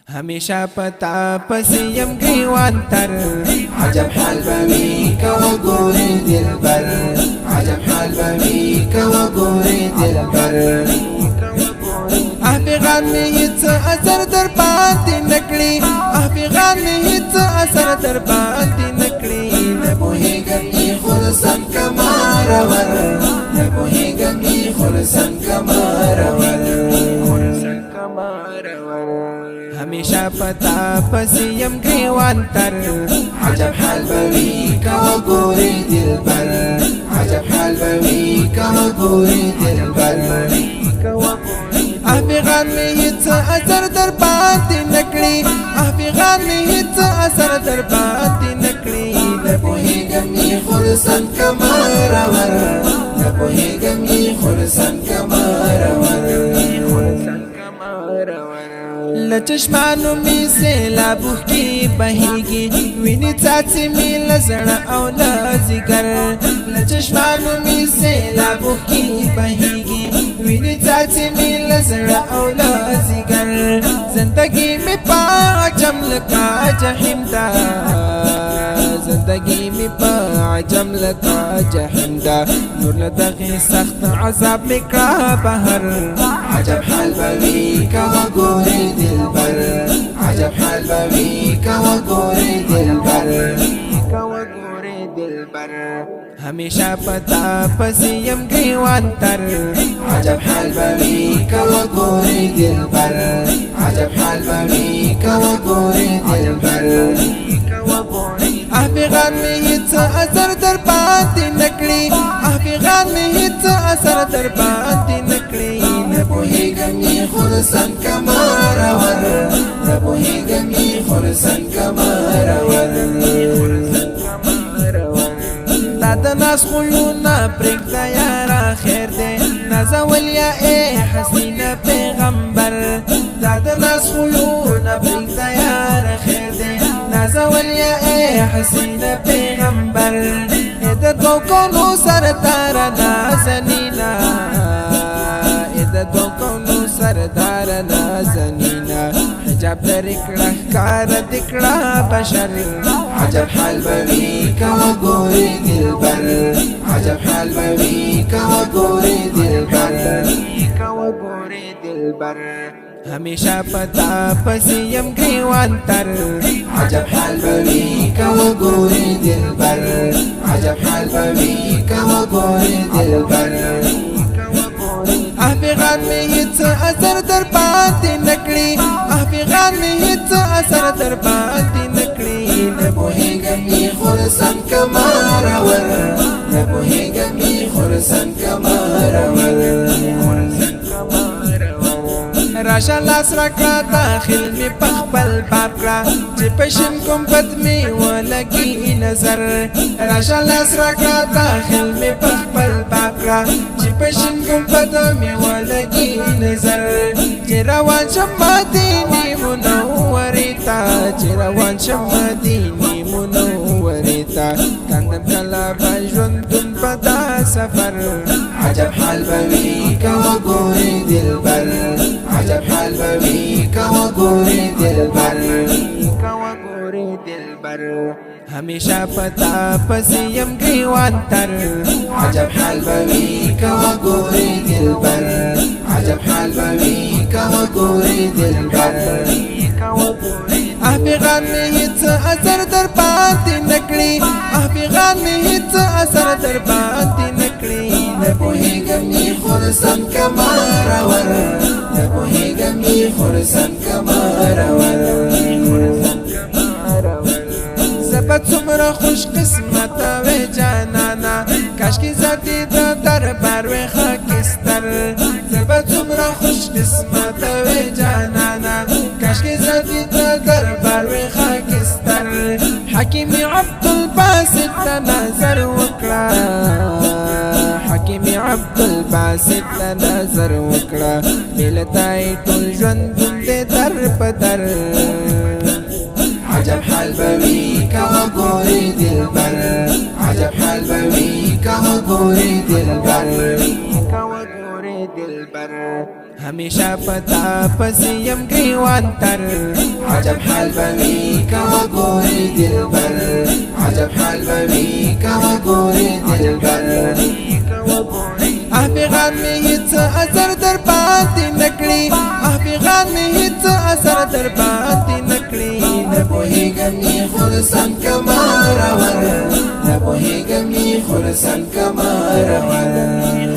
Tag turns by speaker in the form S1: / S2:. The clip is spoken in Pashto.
S1: همیشه پتا پسیم گریوان تر
S2: عجب حال بمی که و گوری دلبر عجب حال بمی که و گوری دلبر
S1: افغان می هیڅ اثر در باندې نکړي افغان می هیڅ اثر در باندې نکړي
S2: نه پوهیږم خلصم کمارور نه پوهیږم خلصم کمارور
S1: همیشه پتا پسیم گریوان تر
S2: عجب حال بمی که و گوری دلبر عجب حال بمی که و گوری دلبر
S1: افغان می هیڅ اثر در باندې نکړي افغان می هیڅ اثر در باندې نکړي
S2: نه پوهیږم خلصم کمارور نه پوهیږم خلصم کمارور
S1: لچشمانو می سیلابو کی بهیږي ویني څاڅي می لزړه او لزګر لچشمانو می سیلابو کی بهیږي ویني څاڅي می لزړه او لزګر زندگی می پاجم لکا جهنم دا زندگی می پاجم لکا جهنم دا نور لدغه سخت عذاب می کا بهر
S2: عجب حال بمی که و گوری دلبر عجب حال بمی که و گوری دلبر
S1: همیشه پتا پسیم گریوان تر
S2: عجب حال بمی که و گوری دلبر عجب حال بمی که و گوری دلبر
S1: افغان می هیڅ اثر در باندې نکړي افغان می هیڅ اثر در باندې نکړي
S2: نه پوهیږم خلصم کمارور نه پوهیږم خلصم کمارور
S1: دا ناس خویونه پرېږده یاره خیر دی نازولیا ای حسینه پیغمبر دا د ناس خویونه پرېږده یاره خیر دی نازولیا ای حسینه پیغمبر د دوو کونو سردار نازنینا د دوو کونو سردار نازنینا حجاب لرې کړه ښکاره دې کړه بشر
S2: عجب حال بمی که و گوری دلبر عجب حال بمی که و گوری دلبر
S1: همیشه پتا پسیم گریوان تر
S2: عجب حال بمی که و گوری دلبر عجب حال بمی که و گوری دلبر
S1: افغان می هیڅ اثر در باندې نکړي افغان می هیڅ اثر در باندې نکړي
S2: نه پوهیږم خلصم کمارور نه پوهیږم خلصم کمارور
S1: راشه لاس راکړه داخل می پخپل باب کړه چې پښیم کوم بد می ولګي نظر راشه لاس راکړه داخل می پخپل باب کړه چې پښیم کوم بد می ولګي نظر چې روان شم مدینه منورې ته چې روان شم مدینه منورې ته کندم کله به ژوندون په دا سفر
S2: عجب حال بمی که و گوری دلبر عجب حال بمی که و گوری دلبر
S1: همیشه پتا پسیم گریوان تر
S2: عجب حال بمی که و گوری دلبر عجب حال بمی که و گوری دلبر
S1: افغان می هیڅ اثر در باندې نکړي افغان می هیڅ اثر در باندې نکړي
S2: نه پوهیږم خلصم کمارور نه پوهیږم خلصم کمارور
S1: زبا څومره خوش قسمت وې جانانا کاشکې زدي د دربار وې خاکستر زبا څومره خوش قسمت وې جانانا کاشکې زدي د دربار وې خاکستر حکیم عبدالباسط نظر وکړه حکیم عبدالباسط نظر وکړه ملتای ټول ژوند دې در په در
S2: عجب حال بمی که و گوری دلبر عجب حال بمی که و گوری دلبر
S1: همیشه پتا پسیم گریوان تر
S2: عجب حال بمي كوغوري دلبر عجب حال بمي كوغوري دلبر
S1: افغان می هیڅ اثر در باندې نکړي افغان می هیڅ اثر در باندې نکړي
S2: نه پوهیږم خرسان کمر ور نه پوهیږم خرسان کمر ور